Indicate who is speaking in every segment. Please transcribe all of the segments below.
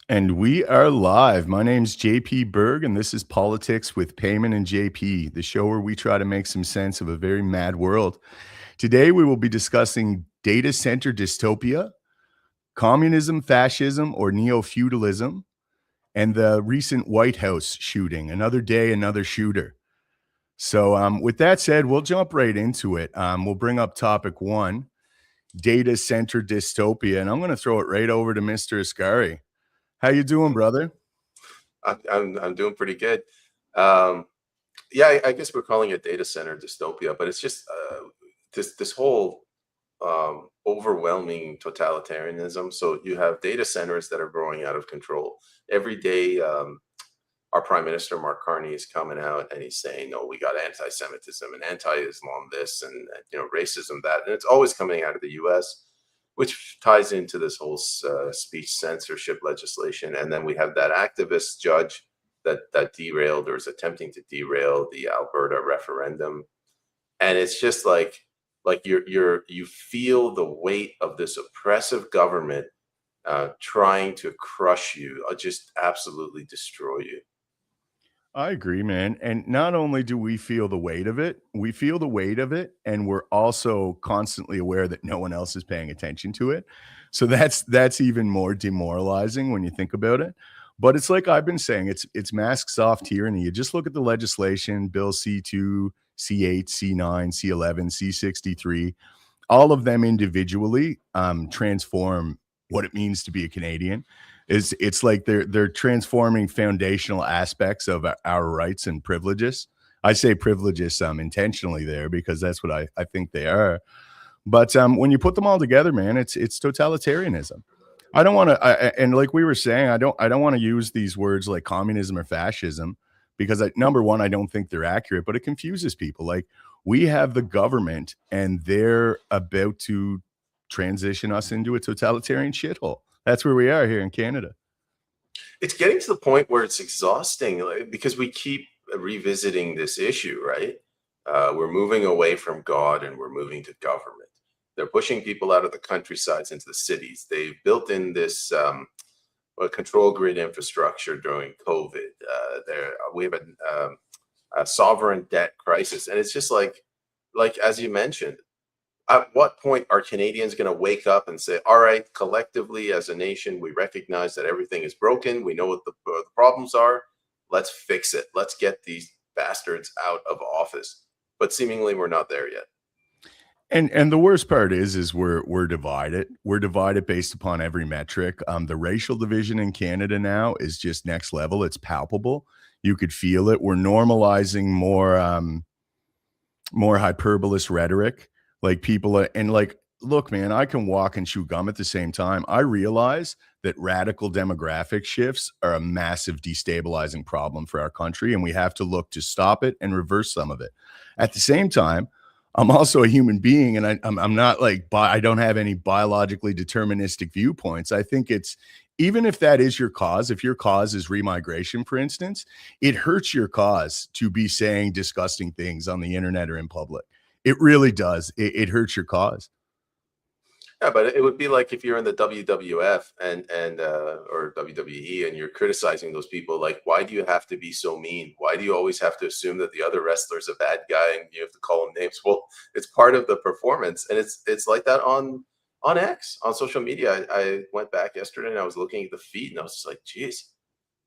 Speaker 1: And we are live. My name's JP Berg, and this is Politics with Peyman and JP, the show where we try to make some sense of a very mad world. Today, we will be discussing data center dystopia, communism, fascism, or neo feudalism, and the recent White House shooting. Another day, another shooter. So, with that said, we'll jump right into it. We'll bring up topic one, data center dystopia, and I'm going to throw it right over to Mr. Ascari. How you doing, brother?
Speaker 2: I'm doing pretty good. Um, yeah, I guess we're calling it data center dystopia, but it's just this whole overwhelming totalitarianism. So you have data centers that are growing out of control. Every day, our Prime Minister Mark Carney is coming out and he's saying, "No, we got anti-Semitism and anti-Islam this and racism that," and it's always coming out of the U.S., which ties into this whole speech censorship legislation. And then we have that activist judge that derailed or is attempting to derail the Alberta referendum, and it's just like you feel the weight of this oppressive government trying to crush you, just absolutely destroy you.
Speaker 1: I agree, man. And not only do we feel the weight of it, we feel the weight of it, and we're also constantly aware that no one else is paying attention to it. So that's even more demoralizing when you think about it. But it's like I've been saying, it's masks off tyranny. You just look at the legislation, Bill C2, C8, C9, C11, C63, all of them individually transform what it means to be a Canadian. It's like they're transforming foundational aspects of our rights and privileges. I say privileges intentionally there because that's what I think they are. But when you put them all together, man, it's totalitarianism. I don't want to, and like we were saying, I don't want to use these words like communism or fascism because number one, I don't think they're accurate, but it confuses people. Like we have the government, and they're about to transition us into a totalitarian shithole. That's where we are here in Canada.
Speaker 2: It's getting to the point where it's exhausting, because we keep revisiting this issue, right? We're moving away from God and we're moving to government. They're pushing people out of the countrysides into the cities. They've built in this control grid infrastructure during COVID. We have a sovereign debt crisis, and it's just like as you mentioned, at what point are Canadians going to wake up and say, all right, collectively as a nation, we recognize that everything is broken. We know what the problems are. Let's fix it. Let's get these bastards out of office. But seemingly we're not there yet.
Speaker 1: And the worst part is we're divided. We're divided based upon every metric. The racial division in Canada now is just next level. It's palpable. You could feel it. We're normalizing more hyperbolous rhetoric. Like people and like, look, man, I can walk and chew gum at the same time. I realize that radical demographic shifts are a massive destabilizing problem for our country, and we have to look to stop it and reverse some of it. At the same time, I'm also a human being, and I'm not like I don't have any biologically deterministic viewpoints. I think it's, even if that is your cause, if your cause is remigration, for instance, it hurts your cause to be saying disgusting things on the internet or in public. It really does. It hurts your cause.
Speaker 2: Yeah, but it would be like if you're in the WWF and or WWE and you're criticizing those people. Like, why do you have to be so mean? Why do you always have to assume that the other wrestler's a bad guy and you have to call him names? Well, it's part of the performance, and it's like that on X, on social media. I went back yesterday and I was looking at the feed and I was just like, geez,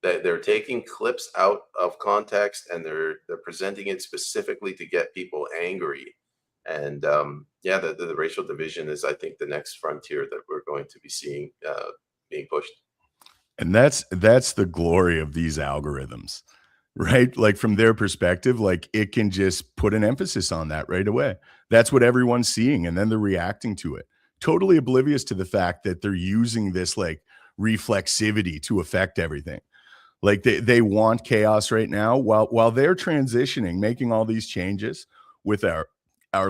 Speaker 2: they're taking clips out of context and they're presenting it specifically to get people angry. And yeah, the racial division is, I think, the next frontier that we're going to be seeing being pushed.
Speaker 1: And that's the glory of these algorithms, right? Like from their perspective, like it can just put an emphasis on that right away. That's what everyone's seeing, and then they're reacting to it, totally oblivious to the fact that they're using this like reflexivity to affect everything. Like they want chaos right now while they're transitioning, making all these changes with our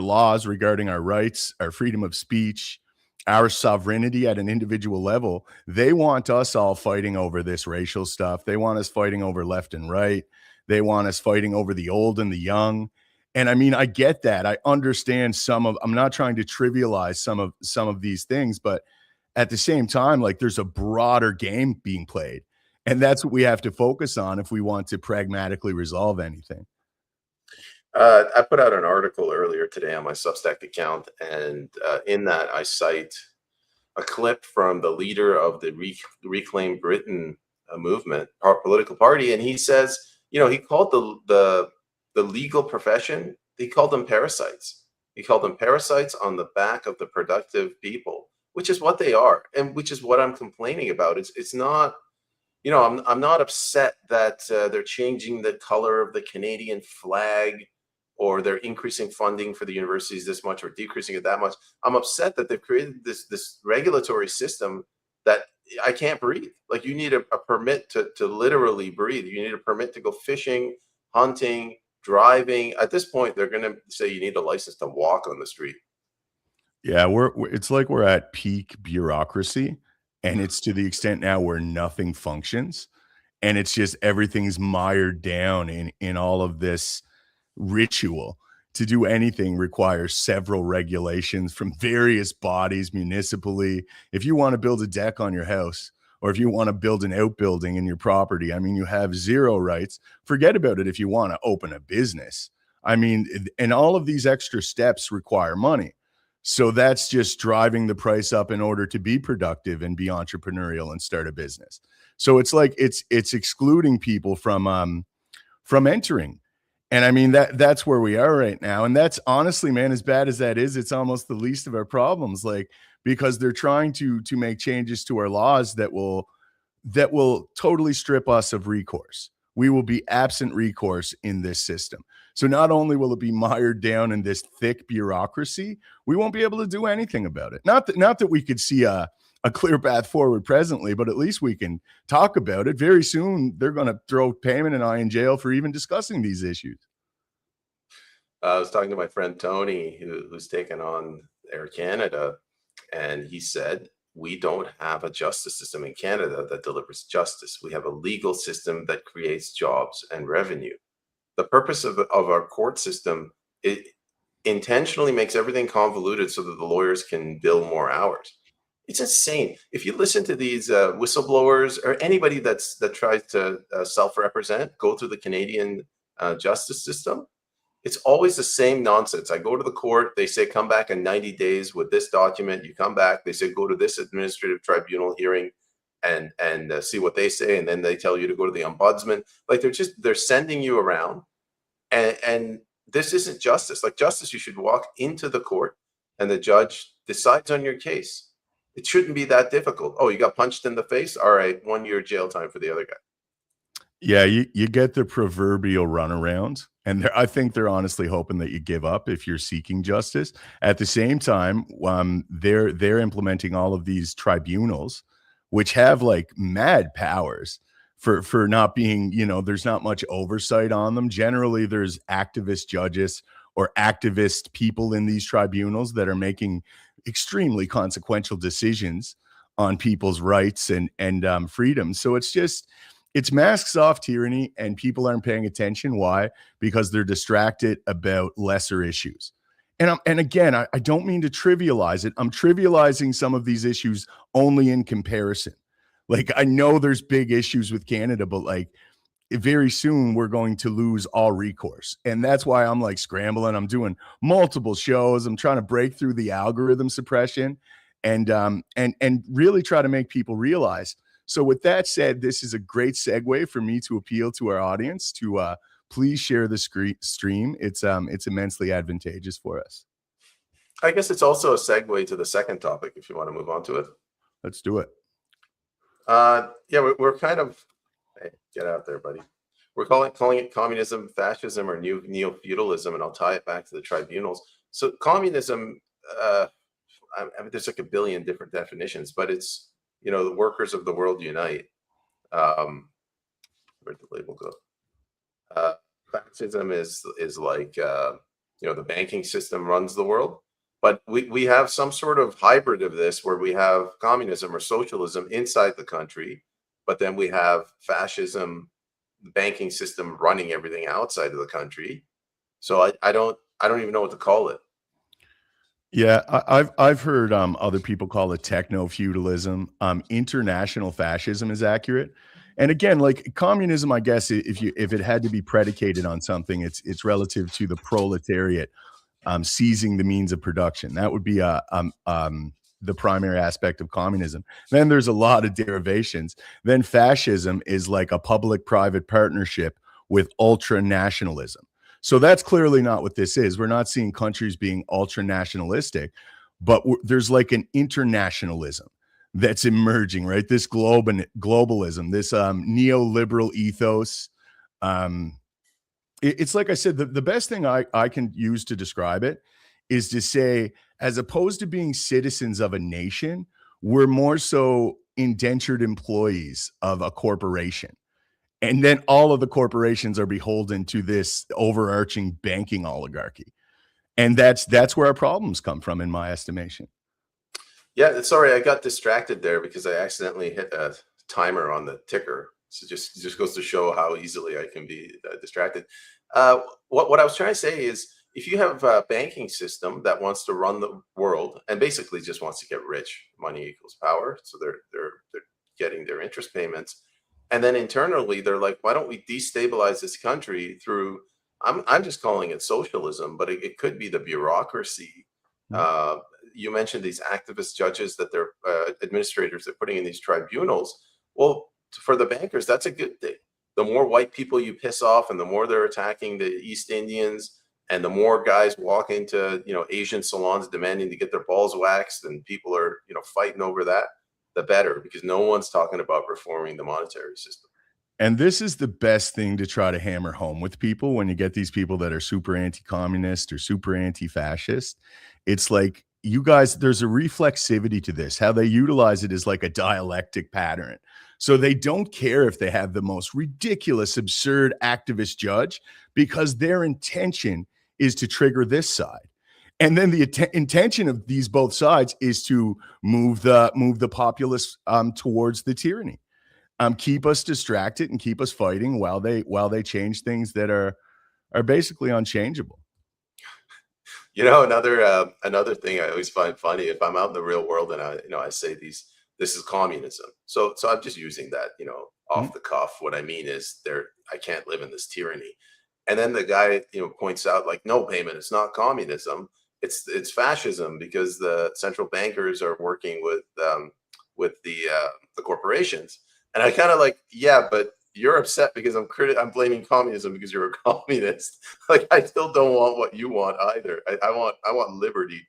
Speaker 1: laws regarding our rights, our freedom of speech, our sovereignty at an individual level. They want us all fighting over this racial stuff. They want us fighting over left and right. They want us fighting over the old and the young. And I mean, I get that. I understand I'm not trying to trivialize some of these things, but At the same time, like, there's a broader game being played, and that's what we have to focus on if we want to pragmatically resolve anything.
Speaker 2: I put out an article earlier today on my Substack account, and in that I cite a clip from the leader of the Reclaim Britain movement, political party, and he says, he called the legal profession, he called them parasites. He called them parasites on the back of the productive people, which is what they are, and which is what I'm complaining about. It's not. I'm not upset that they're changing the color of the Canadian flag, or they're increasing funding for the universities this much or decreasing it that much. I'm upset that they've created this regulatory system that I can't breathe. Like, you need a permit to literally breathe. You need a permit to go fishing, hunting, driving. At this point, they're going to say you need a license to walk on the street.
Speaker 1: Yeah, it's like we're at peak bureaucracy, and it's to the extent now where nothing functions, and it's just everything's mired down in all of this ritual. To do anything requires several regulations from various bodies municipally. If you want to build a deck on your house, or if you want to build an outbuilding in your property, I mean, you have zero rights. Forget about it if you want to open a business. I mean, and all of these extra steps require money. So that's just driving the price up in order to be productive and be entrepreneurial and start a business. So it's like it's excluding people from entering. And I mean, that's where we are right now. And that's honestly, man, as bad as that is, it's almost the least of our problems. Like, because they're trying to make changes to our laws that will totally strip us of recourse. We will be absent recourse in this system. So not only will it be mired down in this thick bureaucracy, we won't be able to do anything about it. Not that we could see a clear path forward presently, but at least we can talk about it. Very soon, they're going to throw Peyman and I in jail for even discussing these issues.
Speaker 2: I was talking to my friend Tony, who's taken on Air Canada, and he said, we don't have a justice system in Canada that delivers justice. We have a legal system that creates jobs and revenue. The purpose of our court system, it intentionally makes everything convoluted so that the lawyers can bill more hours. It's insane. If you listen to these whistleblowers or anybody that tries to self-represent, go through the Canadian justice system, it's always the same nonsense. I go to the court, they say come back in 90 days with this document. You come back, they say go to this administrative tribunal hearing and see what they say, and then they tell you to go to the ombudsman. Like, they're sending you around, and this isn't justice. Like, justice, you should walk into the court and the judge decides on your case. It shouldn't be that difficult. Oh, you got punched in the face? All right, 1 year jail time for the other guy.
Speaker 1: Yeah, you get the proverbial runaround, and I think they're honestly hoping that you give up if you're seeking justice. At the same time, they're implementing all of these tribunals, which have like mad powers for not being, there's not much oversight on them. Generally, there's activist judges or activist people in these tribunals that are making extremely consequential decisions on people's rights and freedoms. So it's masks off tyranny, and people aren't paying attention. Why? Because they're distracted about lesser issues. And again, I don't mean to trivialize it. I'm trivializing some of these issues only in comparison. Like, I know there's big issues with Canada, but like, very soon we're going to lose all recourse. And that's why I'm like scrambling. I'm doing multiple shows. I'm trying to break through the algorithm suppression and really try to make people realize. So with that said, this is a great segue for me to appeal to our audience to please share the stream. It's immensely advantageous for us.
Speaker 2: I guess it's also a segue to the second topic, if you want to move on to it.
Speaker 1: Let's do it.
Speaker 2: Yeah, we're kind of, hey, get out there, buddy. We're calling it communism, fascism, or neo-feudalism, and I'll tie it back to the tribunals. So communism, I mean, there's like a billion different definitions, but it's, the workers of the world unite. Where'd the label go? Fascism is like, the banking system runs the world. But we have some sort of hybrid of this where we have communism or socialism inside the country, but then we have fascism, the banking system running everything outside of the country. So I don't even know what to call it.
Speaker 1: Yeah, I've heard other people call it techno feudalism. International fascism is accurate, and again, like communism, I guess if it had to be predicated on something, it's relative to the proletariat seizing the means of production. That would be the primary aspect of communism. Then there's a lot of derivations. Then fascism is like a public-private partnership with ultra nationalism. So that's clearly not what this is. We're not seeing countries being ultra nationalistic, but there's like an internationalism that's emerging, right? This globalism, this neoliberal ethos. Um, it's like I said, the best thing I can use to describe it is to say, as opposed to being citizens of a nation, we're more so indentured employees of a corporation. And then all of the corporations are beholden to this overarching banking oligarchy. And that's where our problems come from, in my estimation.
Speaker 2: Yeah, sorry, I got distracted there because I accidentally hit a timer on the ticker. So just goes to show how easily I can be distracted. What I was trying to say is, if you have a banking system that wants to run the world and basically just wants to get rich, money equals power. So they're getting their interest payments, and then internally they're like, why don't we destabilize this country through? I'm just calling it socialism, but it could be the bureaucracy.
Speaker 1: Mm.
Speaker 2: Uh, you mentioned these activist judges that they're administrators they're putting in these tribunals. Well, for the bankers, that's a good thing. The more white people you piss off, and the more they're attacking the East Indians, and the more guys walk into Asian salons demanding to get their balls waxed, and people are fighting over that, the better, because no one's talking about reforming the monetary system.
Speaker 1: And this is the best thing to try to hammer home with people when you get these people that are super anti-communist or super anti-fascist. It's like, you guys, there's a reflexivity to this. How they utilize it is like a dialectic pattern. So they don't care if they have the most ridiculous, absurd activist judge, because their intention is to trigger this side. And then the intention of these both sides is to move the populace towards the tyranny, keep us distracted and keep us fighting while they change things that are basically unchangeable.
Speaker 2: Another thing I always find funny, if I'm out in the real world and I say this is communism. So I'm just using that, off
Speaker 1: Mhm.
Speaker 2: the cuff. What I mean is, I can't live in this tyranny. And then the guy, points out, like, no, Payment, it's not communism. It's fascism, because the central bankers are working with the corporations. And I kind of like, yeah, but you're upset because I'm blaming communism because you're a communist. Like, I still don't want what you want either. I want liberty.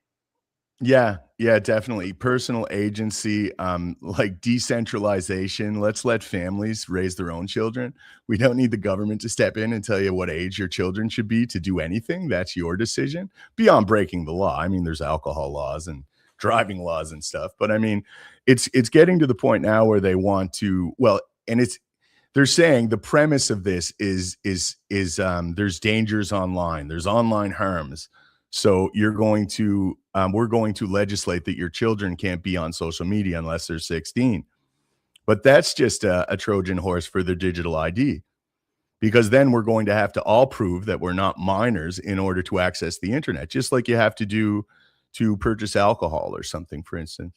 Speaker 1: Yeah, yeah, definitely. Personal agency, like decentralization. Let's let families raise their own children. We don't need the government to step in and tell you what age your children should be to do anything. That's your decision, beyond breaking the law. I mean, there's alcohol laws and driving laws and stuff, but I mean, it's getting to the point now where they want to, well, and it's they're saying the premise of this is there's dangers online, there's online harms, so we're going to legislate that your children can't be on social media unless they're 16. But that's just a Trojan horse for their digital ID, because then we're going to have to all prove that we're not minors in order to access the internet, just like you have to do to purchase alcohol or something, for instance.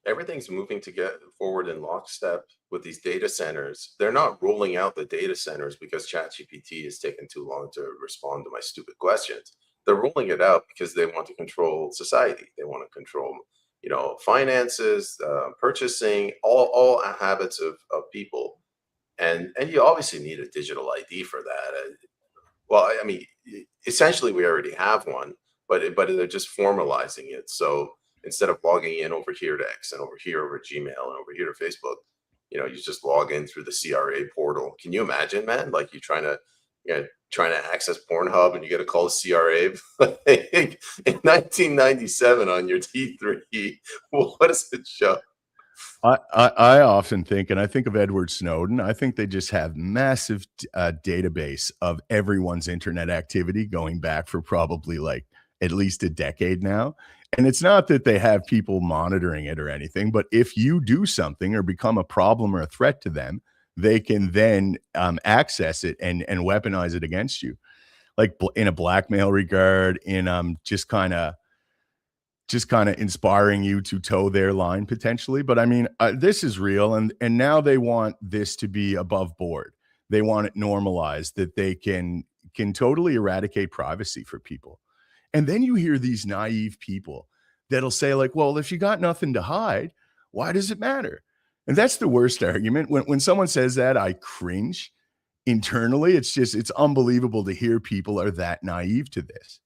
Speaker 2: Everything's moving to get forward in lockstep with these data centers. They're not rolling out the data centers because ChatGPT is taking too long to respond to my stupid questions. They're rolling it out because they want to control society. They want to control, finances, purchasing, all habits of people. And you obviously need a digital ID for that. Well, I mean, essentially, we already have one, but they're just formalizing it. So instead of logging in over here to X and over here over Gmail and over here to Facebook, you just log in through the CRA portal. Can you imagine, man? Like, trying to access Pornhub and you get a call to CRA in 1997 on your T3. What does it show?
Speaker 1: I often think, and I think of Edward Snowden. I think they just have massive database of everyone's internet activity going back for probably like at least a decade now. And it's not that they have people monitoring it or anything, but if you do something or become a problem or a threat to them, they can then access it and weaponize it against you, like in a blackmail regard, in just kind of just kind of inspiring you to toe their line potentially. But I mean, this is real, and now they want this to be above board. They want it normalized that they can totally eradicate privacy for people. And then you hear these naive people that'll say, like, well, if you got nothing to hide, why does it matter? And that's the worst argument. When someone says that, I cringe internally. It's unbelievable to hear people are that naive to this.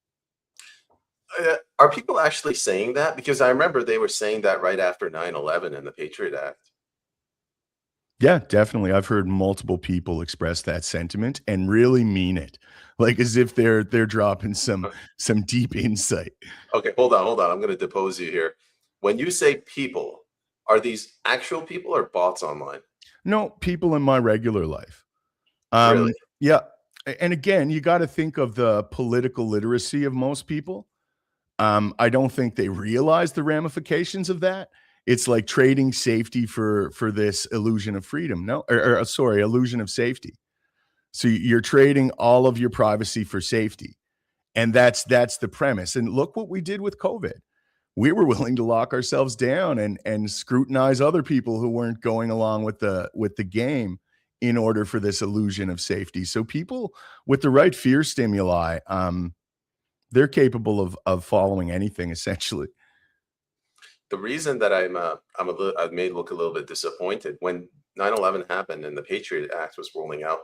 Speaker 2: Are people actually saying that? Because I remember they were saying that right after 9/11 and the Patriot Act.
Speaker 1: Yeah, definitely. I've heard multiple people express that sentiment and really mean it, like as if they're dropping some deep insight.
Speaker 2: Okay, hold on. I'm going to depose you here. When you say people, are these actual people or bots online?
Speaker 1: No, people in my regular life.
Speaker 2: Really?
Speaker 1: Yeah, and again, you got to think of the political literacy of most people. I don't think they realize the ramifications of that. It's like trading safety for this illusion of freedom. No, or sorry, illusion of safety. So you're trading all of your privacy for safety. And that's the premise. And look what we did with COVID. We were willing to lock ourselves down and scrutinize other people who weren't going along with the game in order for this illusion of safety. So people with the right fear stimuli, they're capable of following anything essentially.
Speaker 2: The reason that I may look a little bit disappointed when 9/11 happened and the Patriot Act was rolling out,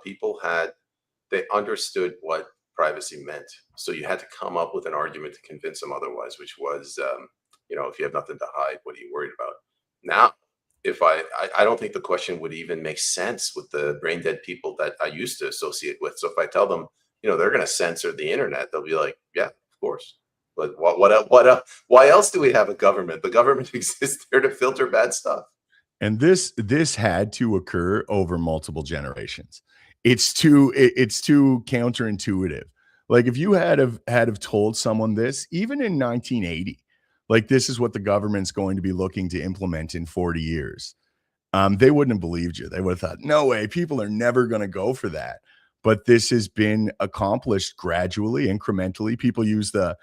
Speaker 2: they understood what privacy meant. So you had to come up with an argument to convince them otherwise, which was, if you have nothing to hide, what are you worried about? Now, if I don't think the question would even make sense with the brain dead people that I used to associate with. So if I tell them, they're going to censor the internet, they'll be like, yeah, of course. But why else do we have a government? The government exists there to filter bad stuff.
Speaker 1: And this had to occur over multiple generations. It's too counterintuitive. Like if you had have told someone this, even in 1980, like this is what the government's going to be looking to implement in 40 years, they wouldn't have believed you. They would have thought, no way, people are never going to go for that. But this has been accomplished gradually, incrementally. People use the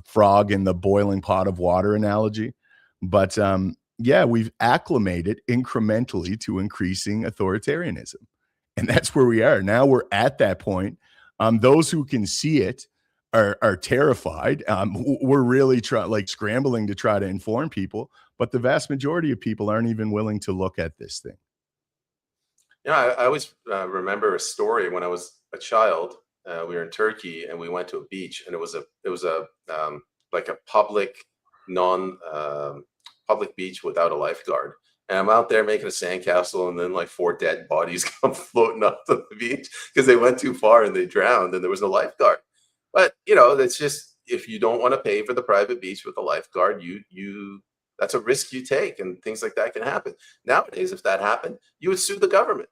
Speaker 1: frog in the boiling pot of water analogy. But yeah, we've acclimated incrementally to increasing authoritarianism. And that's where we are. Now we're at that point. Those who can see it are terrified. We're really scrambling to try to inform people, but the vast majority of people aren't even willing to look at this thing.
Speaker 2: I always remember a story when I was a child. We were in Turkey and we went to a beach, and it was a like a non public beach without a lifeguard. And I'm out there making a sandcastle, and then like 4 dead bodies come floating up to the beach because they went too far and they drowned, and there was no lifeguard. But that's just, if you don't want to pay for the private beach with a lifeguard, you that's a risk you take, and things like that can happen. Nowadays, if that happened, you would sue the government.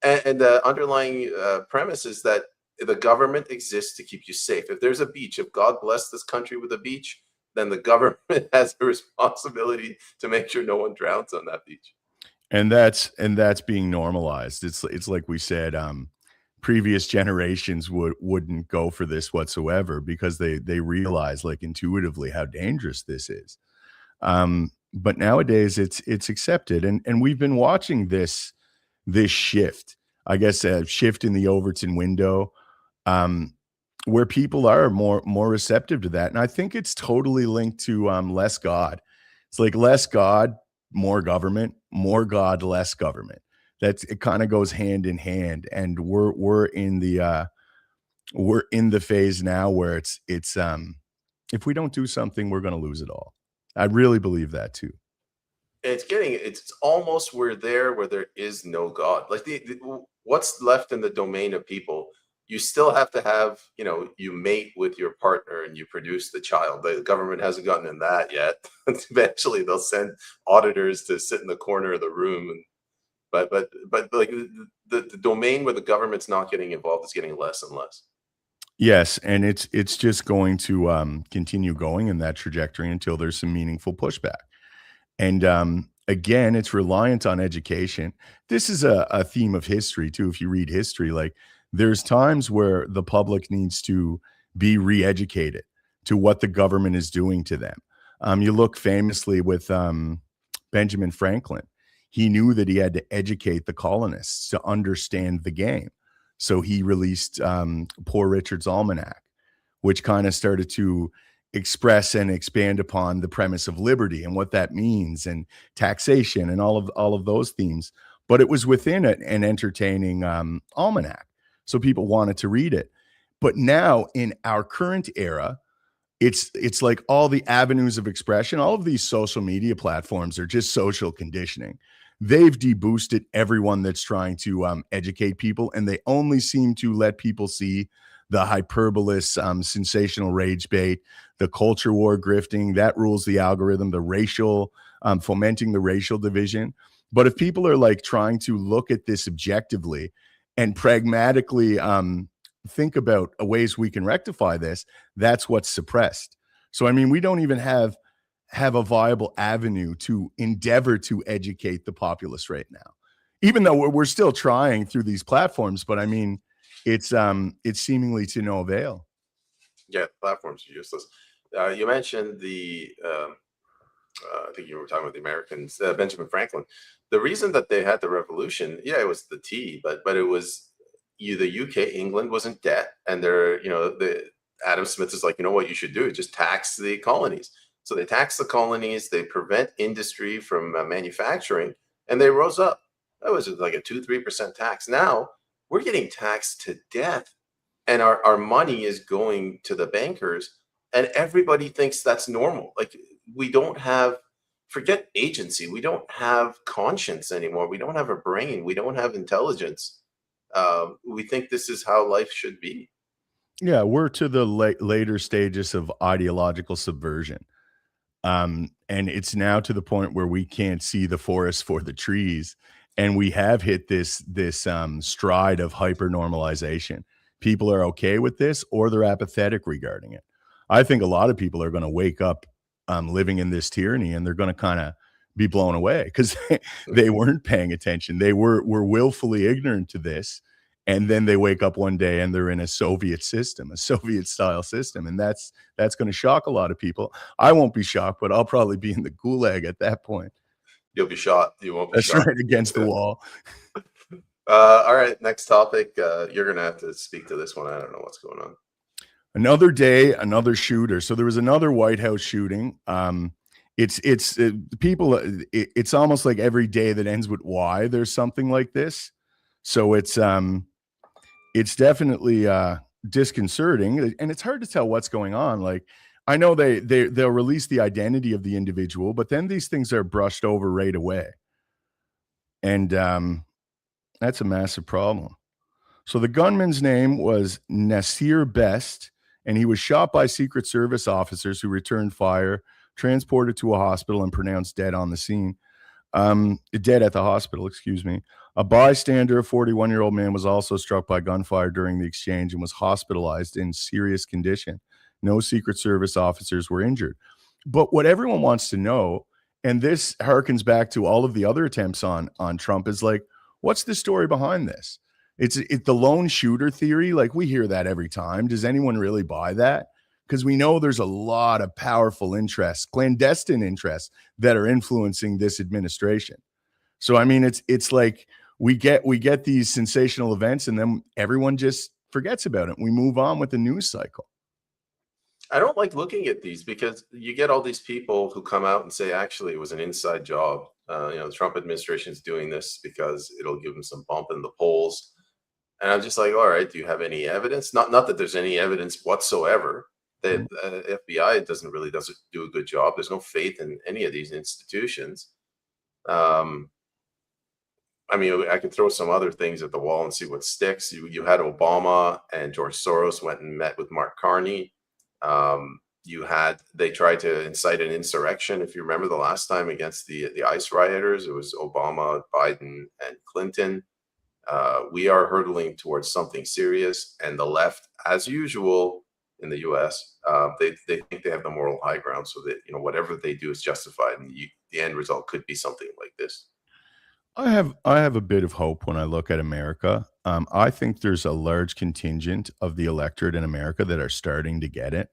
Speaker 2: And the underlying premise is that the government exists to keep you safe. If there's a beach, if God blessed this country with a beach, then the government has a responsibility to make sure no one drowns on that beach.
Speaker 1: And that's being normalized. It's like we said, previous generations wouldn't go for this whatsoever because they realize like intuitively how dangerous this is. But nowadays it's accepted, and we've been watching this shift, I guess, a shift in the Overton window, where people are more receptive to that. And I think it's totally linked to less God. It's like less God, more government, more God, less government. It kind of goes hand in hand. And we're in the phase now where it's if we don't do something, we're going to lose it all. I really believe that too.
Speaker 2: It's almost we're there where there is no God. Like what's left in the domain of people, you still have to have, you mate with your partner and you produce the child. The government hasn't gotten in that yet. Eventually they'll send auditors to sit in the corner of the room. But like the domain where the government's not getting involved is getting less and less.
Speaker 1: Yes, and it's just going to continue going in that trajectory until there's some meaningful pushback. And again, it's reliant on education. This is a theme of history too. If you read history, like there's times where the public needs to be re-educated to what the government is doing to them. You look famously with Benjamin Franklin. He knew that he had to educate the colonists to understand the game. So he released Poor Richard's Almanac, which kind of started to express and expand upon the premise of liberty and what that means, and taxation, and all of those themes. But it was within an entertaining almanac, so people wanted to read it. But now in our current era, it's like all the avenues of expression, all of these social media platforms are just social conditioning. They've deboosted everyone that's trying to educate people, and they only seem to let people see the hyperbolous, sensational rage bait, the culture war grifting that rules the algorithm, the racial, fomenting the racial division. But if people are like trying to look at this objectively and pragmatically think about ways we can rectify this, that's what's suppressed. So, I mean, we don't even have a viable avenue to endeavor to educate the populace right now, even though we're still trying through these platforms. But I mean, it's seemingly to no avail.
Speaker 2: Yeah, platforms are useless. You mentioned I think you were talking about the Americans, Benjamin Franklin. The reason that they had the revolution, yeah, it was the tea, but it was the UK, England was in debt, and the Adam Smith is like, you know what you should do? Just tax the colonies. So they tax the colonies, they prevent industry from manufacturing, and they rose up. That was like a 2-3% tax. Now we're getting taxed to death, and our money is going to the bankers, and everybody thinks that's normal. Like, we don't have, forget agency, we don't have conscience anymore. We don't have a brain. We don't have intelligence. We think this is how life should be.
Speaker 1: Yeah, we're to the later stages of ideological subversion. And it's now to the point where we can't see the forest for the trees. And we have hit this stride of hyper normalization. People are okay with this, or they're apathetic regarding it. I think a lot of people are going to wake up living in this tyranny, and they're going to kind of be blown away because they weren't paying attention. They were willfully ignorant to this. And then they wake up one day and they're in a Soviet system, a Soviet style system. And that's going to shock a lot of people. I won't be shocked, but I'll probably be in the gulag at that point.
Speaker 2: You'll be shot. You won't be
Speaker 1: That's
Speaker 2: shot.
Speaker 1: right, against the wall.
Speaker 2: All right, next topic. You're going to have to speak to this one. I don't know what's going on.
Speaker 1: Another day, another shooter. So there was another White House shooting. People. It's almost like every day that ends with Y, there's something like this. So it's definitely disconcerting, and it's hard to tell what's going on. Like, I know they'll release the identity of the individual, but then these things are brushed over right away, and that's a massive problem. So the gunman's name was Nasir Best, and he was shot by Secret Service officers who returned fire, transported to a hospital, and pronounced dead on the scene. Dead at the hospital, excuse me. A bystander, a 41-year-old man, was also struck by gunfire during the exchange and was hospitalized in serious condition. No Secret Service officers were injured. But what everyone wants to know, and this harkens back to all of the other attempts on Trump, is like, what's the story behind this? It's the lone shooter theory. Like, we hear that every time. Does anyone really buy that? Because we know there's a lot of powerful interests, clandestine interests, that are influencing this administration. So, I mean, it's like we get these sensational events, and then everyone just forgets about it. We move on with the news cycle.
Speaker 2: I don't like looking at these because you get all these people who come out and say, actually, it was an inside job. The Trump administration is doing this because it'll give them some bump in the polls. And I'm just like, all right, do you have any evidence? Not that there's any evidence whatsoever. The FBI doesn't do a good job. There's no faith in any of these institutions. I mean, I could throw some other things at the wall and see what sticks. You had Obama and George Soros went and met with Mark Carney. They tried to incite an insurrection. If you remember the last time against the ICE rioters, it was Obama, Biden, and Clinton. We are hurtling towards something serious, and the left, as usual in the U.S., they think they have the moral high ground, so that whatever they do is justified, and the end result could be something like this.
Speaker 1: I have a bit of hope when I look at America. I think there's a large contingent of the electorate in America that are starting to get it.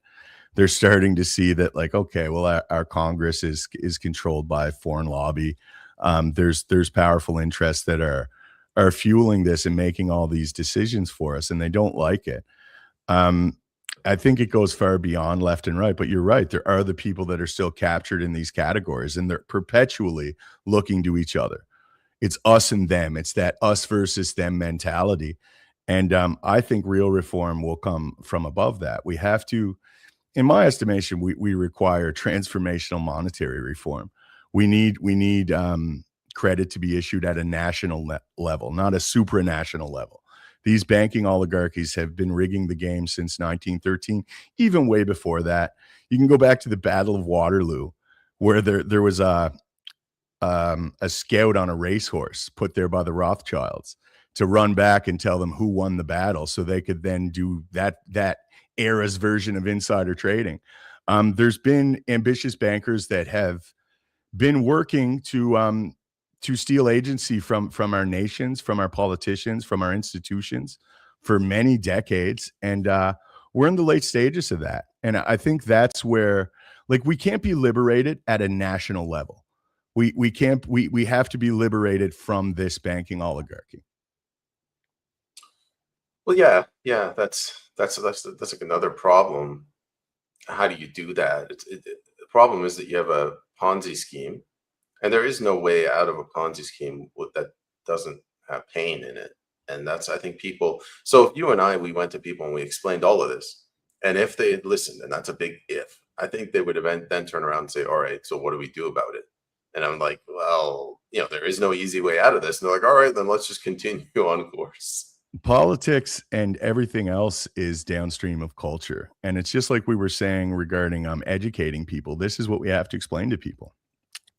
Speaker 1: They're starting to see that, like, okay, well, our Congress is controlled by a foreign lobby. There's powerful interests that are fueling this and making all these decisions for us, and they don't like it. Um, I think it goes far beyond left and right, but you're right. There are the people that are still captured in these categories, and they're perpetually looking to each other. It's us and them. It's that us versus them mentality. And I think real reform will come from above that. We have to, in my estimation, we require transformational monetary reform. We need credit to be issued at a national level, not a supranational level. These banking oligarchies have been rigging the game since 1913, even way before that. You can go back to the Battle of Waterloo, where there was a scout on a racehorse put there by the Rothschilds to run back and tell them who won the battle, so they could then do that era's version of insider trading. There's been ambitious bankers that have been working to steal agency from our nations, from our politicians, from our institutions for many decades, and we're in the late stages of that. And I think that's where, like, we can't be liberated at a national level. We can't we have to be liberated from this banking oligarchy.
Speaker 2: Well, yeah, that's like another problem. How do you do that? The problem is that you have a Ponzi scheme, and there is no way out of a Ponzi scheme that doesn't have pain in it. And that's, I think, people. So if you and I, we went to people and we explained all of this, and if they had listened, and that's a big if, I think they would have then turn around and say, all right, so what do we do about it? And I'm like, well, there is no easy way out of this. And they're like, all right, then let's just continue on course.
Speaker 1: Politics and everything else is downstream of culture, and it's just like we were saying regarding educating people. This is what we have to explain to people.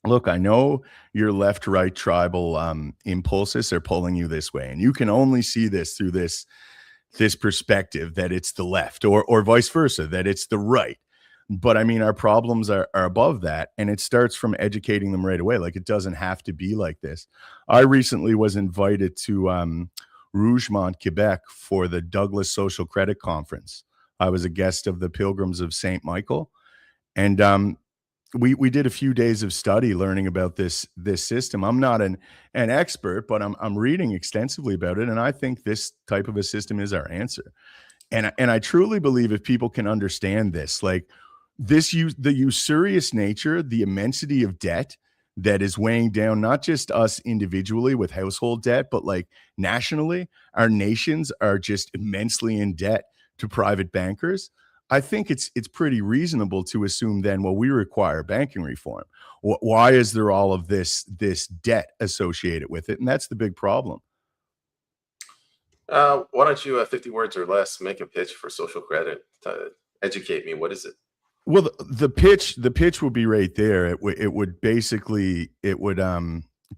Speaker 1: Look, I know your left right tribal impulses are pulling you this way, and you can only see this through this perspective that it's the left, or vice versa, that it's the right. But I mean, our problems are above that, and it starts from educating them right away. Like, it doesn't have to be like this. I recently was invited to Rougemont, Quebec, for the Douglas Social Credit Conference. I was a guest of the Pilgrims of Saint Michael, and we did a few days of study learning about this system. I'm not an expert, but I'm reading extensively about it, and I think this type of a system is our answer. And I truly believe if people can understand this, like the usurious nature, the immensity of debt that is weighing down not just us individually with household debt, but like nationally, our nations are just immensely in debt to private bankers. I think it's pretty reasonable to assume then, well, we require banking reform. Why is there all of this debt associated with it? And that's the big problem.
Speaker 2: Why don't you, 50 words or less, make a pitch for social credit to educate me? What is it?
Speaker 1: Well, the pitch would be right there. It would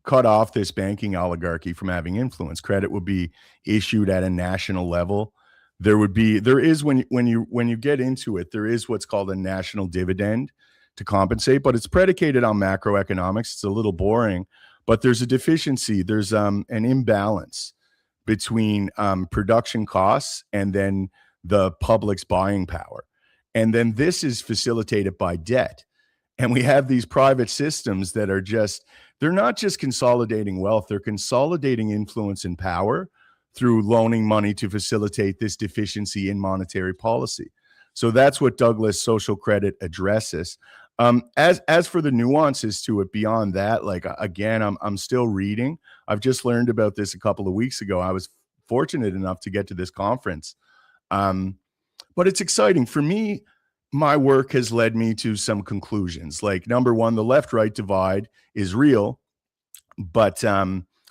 Speaker 1: cut off this banking oligarchy from having influence. Credit would be issued at a national level. There is when you get into it, there is what's called a national dividend to compensate, but it's predicated on macroeconomics. It's a little boring, but there's a deficiency. There's an imbalance between production costs and then the public's buying power. And then this is facilitated by debt. And we have these private systems that are they're not just consolidating wealth, they're consolidating influence and power through loaning money to facilitate this deficiency in monetary policy. So that's what Douglas social credit addresses. As for the nuances to it beyond that, like, again, I'm still reading. I've just learned about this a couple of weeks ago. I was fortunate enough to get to this conference. But it's exciting. For me, my work has led me to some conclusions. Like, number one, the left-right divide is real, but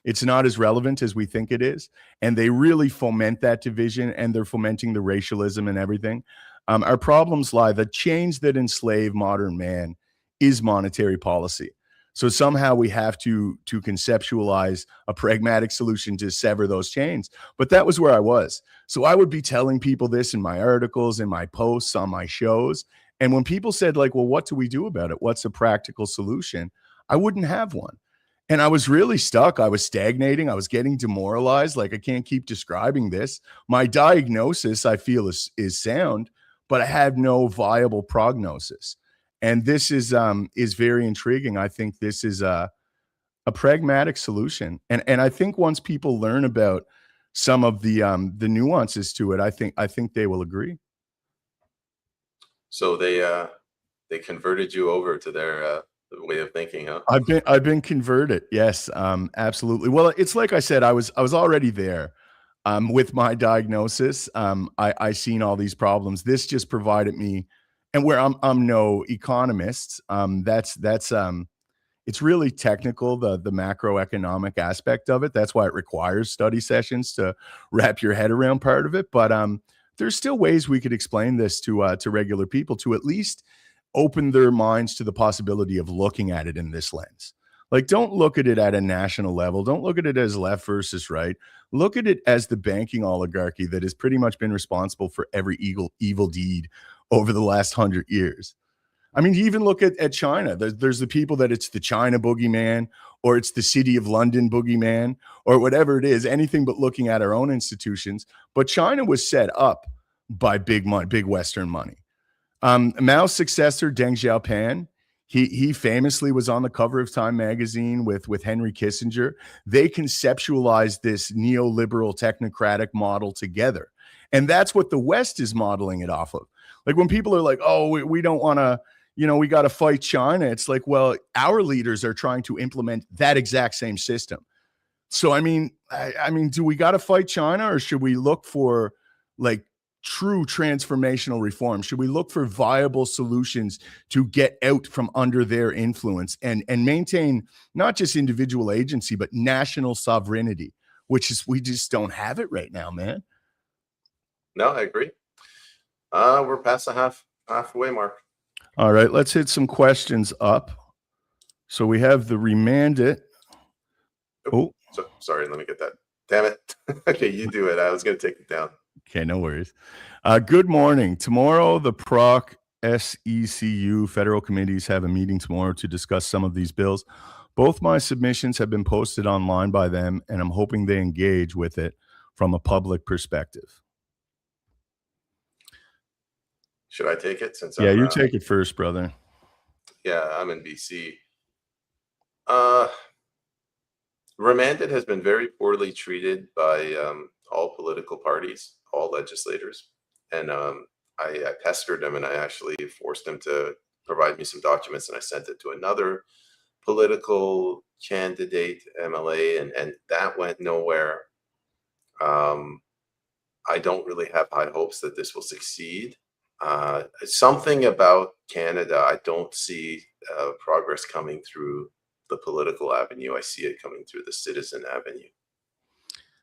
Speaker 1: it's not as relevant as we think it is. And they really foment that division, and they're fomenting the racialism and everything. Our problems lie, the chains that enslave modern man is monetary policy. So somehow we have to conceptualize a pragmatic solution to sever those chains. But that was where I was. So I would be telling people this in my articles, in my posts, on my shows. And when people said, like, well, what do we do about it? What's a practical solution? I wouldn't have one. And I was really stuck. I was stagnating. I was getting demoralized. Like, I can't keep describing this. My diagnosis, I feel, is sound, but I have no viable prognosis. And this is very intriguing. I think this is a pragmatic solution. And I think once people learn about some of the nuances to it, I think they will agree.
Speaker 2: So they converted you over to their way of thinking, huh?
Speaker 1: I've been converted. Yes, absolutely. Well, it's like I said, I was already there with my diagnosis. I seen all these problems. This just provided me, and where I'm no economist. That's it's really technical, the macroeconomic aspect of it. That's why it requires study sessions to wrap your head around part of it. But there's still ways we could explain this to regular people to at least open their minds to the possibility of looking at it in this lens. Like, don't look at it at a national level. Don't look at it as left versus right. Look at it as the banking oligarchy that has pretty much been responsible for every evil deed over the last 100 years. I mean, you even look at China. There's the people that it's the China boogeyman, or it's the City of London boogeyman, or whatever it is, anything but looking at our own institutions. But China was set up by big money, big Western money. Mao's successor, Deng Xiaoping, he famously was on the cover of Time magazine with Henry Kissinger. They conceptualized this neoliberal technocratic model together. And that's what the West is modeling it off of. Like, when people are like, oh, we don't want to, we got to fight China. It's like, well, our leaders are trying to implement that exact same system. So, I mean, do we got to fight China, or should we look for like true transformational reform? Should we look for viable solutions to get out from under their influence and maintain not just individual agency, but national sovereignty, which is, we just don't have it right now, man.
Speaker 2: No, I agree. We're past the halfway mark.
Speaker 1: All right, let's hit some questions up. So we have the remanded. Oh,
Speaker 2: sorry, let me get that. Damn it. Okay, you do it. I was going to take it down.
Speaker 1: Okay, no worries. Good morning. Tomorrow, the PROC SECU federal committees have a meeting tomorrow to discuss some of these bills. Both my submissions have been posted online by them, and I'm hoping they engage with it from a public perspective.
Speaker 2: Should I take it since
Speaker 1: you take it first, brother.
Speaker 2: Yeah, I'm in BC. Remanded has been very poorly treated by all political parties, all legislators. And I pestered him, and I actually forced him to provide me some documents, and I sent it to another political candidate, MLA, and that went nowhere. I don't really have high hopes that this will succeed. Something about Canada, I don't see progress coming through the political avenue. I see it coming through the citizen avenue.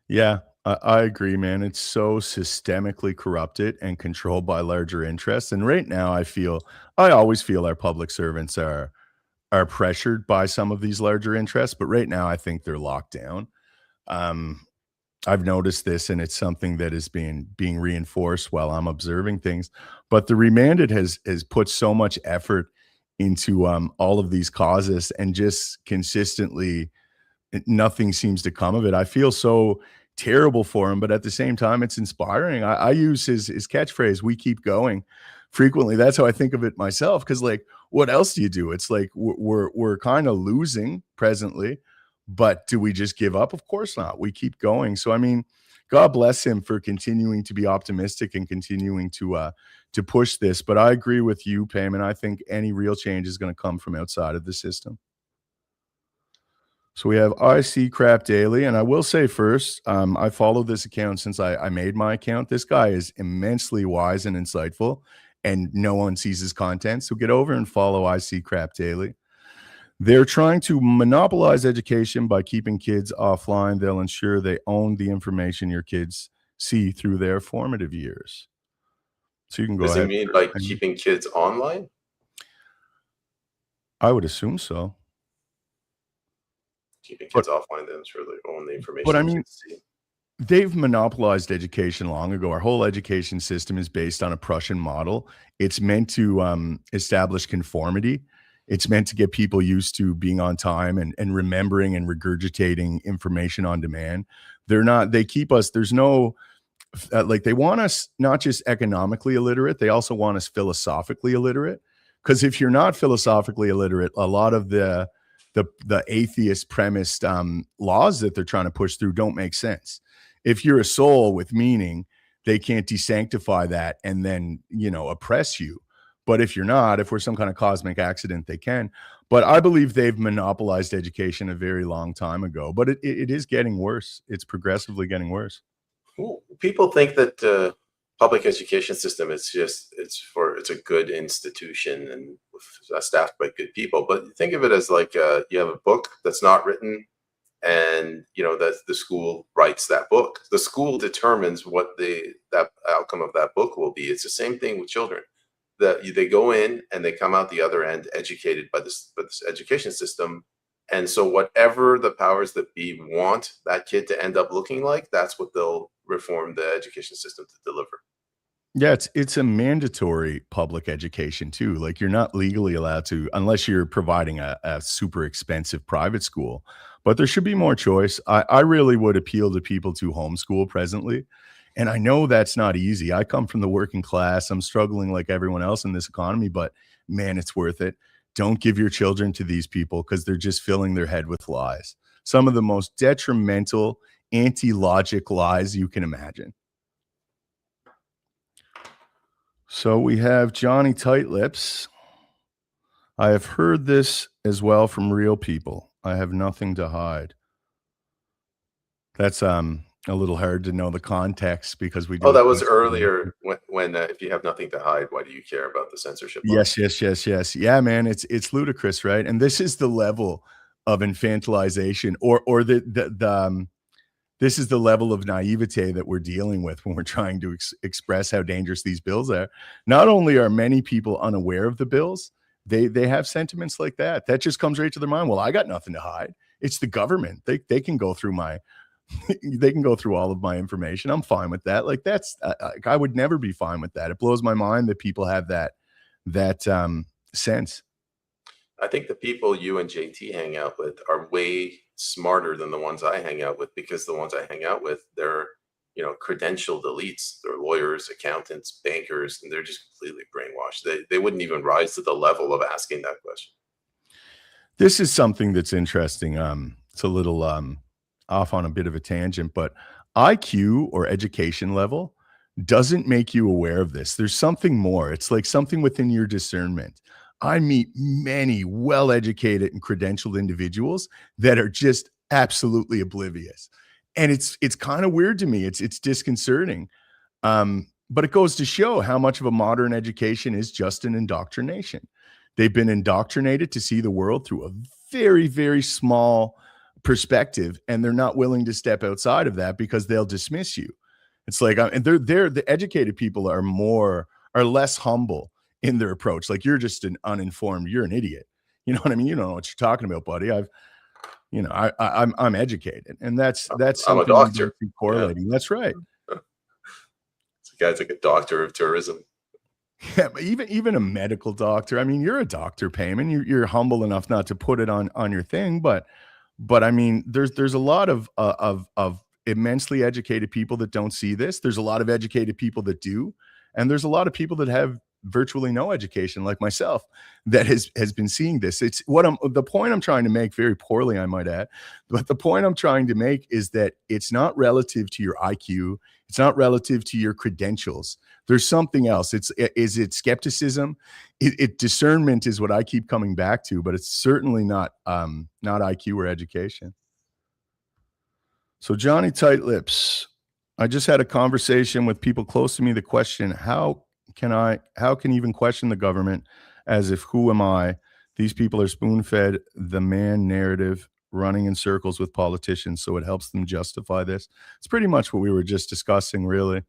Speaker 1: Yeah, I agree, man. It's so systemically corrupted and controlled by larger interests. And right now, I always feel our public servants are pressured by some of these larger interests, but right now I think they're locked down. I've noticed this, and it's something that is being reinforced while I'm observing things. But the remanded has put so much effort into all of these causes, and just consistently nothing seems to come of it. I feel so terrible for him, but at the same time, it's inspiring. I use his catchphrase, "We keep going," frequently. That's how I think of it myself. Because, like, what else do you do? It's like we're kind of losing presently, but do we just give up? Of course not. We keep going. So, I mean, God bless him for continuing to be optimistic and continuing to push this. But I agree with you, Peyman. I think any real change is going to come from outside of the system. So we have I See Crap Daily, and I will say first, I followed this account since I made my account. This guy is immensely wise and insightful, and no one sees his content. So get over and follow I See Crap Daily. They're trying to monopolize education by keeping kids offline. They'll ensure they own the information your kids see through their formative years. So you can go ahead.
Speaker 2: Does he mean by keeping kids online?
Speaker 1: I would assume so.
Speaker 2: Keeping kids offline, then sure they own the information.
Speaker 1: But I mean, they've monopolized education long ago. Our whole education system is based on a Prussian model. It's meant to establish conformity. It's meant to get people used to being on time and remembering and regurgitating information on demand. They keep us, there's no like they want us not just economically illiterate, they also want us philosophically illiterate. Because if you're not philosophically illiterate, a lot of the atheist premised laws that they're trying to push through don't make sense. If you're a soul with meaning, they can't desanctify that and then, oppress you. But if you're not, if we're some kind of cosmic accident, they can. But I believe they've monopolized education a very long time ago. But it is getting worse. It's progressively getting worse.
Speaker 2: People think that public education system it's a good institution and staffed by good people. But think of it as like you have a book that's not written, and that the school writes that book. The school determines what that outcome of that book will be. It's the same thing with children. That they go in and they come out the other end educated by this education system. And so whatever the powers that be want that kid to end up looking like, that's what they'll reform the education system to deliver.
Speaker 1: Yeah, it's a mandatory public education too. Like you're not legally allowed to, unless you're providing a super expensive private school. But there should be more choice. I really would appeal to people to homeschool presently. And I know that's not easy. I come from the working class. I'm struggling like everyone else in this economy, but man, it's worth it. Don't give your children to these people because they're just filling their head with lies. Some of the most detrimental, anti-logic lies you can imagine. So we have Johnny Tightlips. I have heard this as well from real people. I have nothing to hide. That's a little hard to know the context because we do.
Speaker 2: Oh, that was earlier when if you have nothing to hide, why do you care about the censorship law?
Speaker 1: Yes. Yeah, man, it's ludicrous, right? And this is the level of infantilization, or this is the level of naivete that we're dealing with when we're trying to express how dangerous these bills are. Not only are many people unaware of the bills, they have sentiments like that. That just comes right to their mind. Well, I got nothing to hide. It's the government. They can go through they can go through all of my information. I'm fine with that. Like that's I would never be fine with that. It blows my mind that people have that sense.
Speaker 2: I think the people you and JT hang out with are way smarter than the ones I hang out with, because the ones I hang out with, they're credentialed elites. They're lawyers, accountants, bankers, and they're just completely brainwashed. They wouldn't even rise to the level of asking that question.
Speaker 1: This is something that's interesting. It's a little off on a bit of a tangent, but IQ or education level doesn't make you aware of this. There's something more. It's like something within your discernment. I meet many well-educated and credentialed individuals that are just absolutely oblivious. And it's kind of weird to me. It's disconcerting. But it goes to show how much of a modern education is just an indoctrination. They've been indoctrinated to see the world through a very, very small perspective, and they're not willing to step outside of that because they'll dismiss you. It's like, and they're the educated people are less humble in their approach. Like, you're just an uninformed, you're an idiot. You know what I mean? You don't know what you're talking about, buddy. I'm educated, and that's
Speaker 2: I'm a doctor.
Speaker 1: Correlating. Yeah. That's right.
Speaker 2: This guy's like a doctor of tourism.
Speaker 1: Yeah, but even a medical doctor. I mean, you're a doctor, Peyman. You're humble enough not to put it on your thing, but I mean, there's a lot of immensely educated people that don't see this. There's a lot of educated people that do, and there's a lot of people that have virtually no education, like myself, that has been seeing this. It's the point I'm trying to make, very poorly, I might add, but the point I'm trying to make is that it's not relative to your IQ. It's not relative to your credentials. There's something else. Is it skepticism? Discernment is what I keep coming back to, but it's certainly not IQ or education. So Johnny Tightlips, I just had a conversation with people close to me. The question, how can you even question the government as if, who am I? These people are spoon-fed the man narrative, running in circles with politicians, so it helps them justify this. It's pretty much what we were just discussing, really.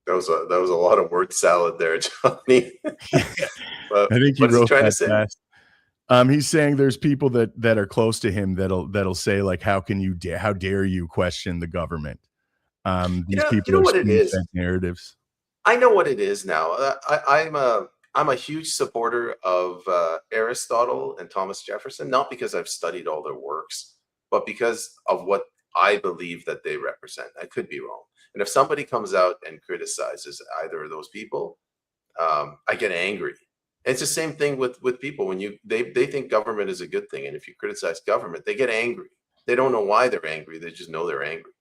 Speaker 2: That was a lot of word salad there, Johnny.
Speaker 1: I think he wrote that fast. He's saying there's people that are close to him that'll say, like, how dare you question the government? These people are spoon-fed narratives.
Speaker 2: I know what it is now. I'm a huge supporter of Aristotle and Thomas Jefferson, not because I've studied all their works, but because of what I believe that they represent. I could be wrong. And if somebody comes out and criticizes either of those people, I get angry. It's the same thing with people when they think government is a good thing, and if you criticize government, they get angry. They don't know why they're angry. They just know they're angry.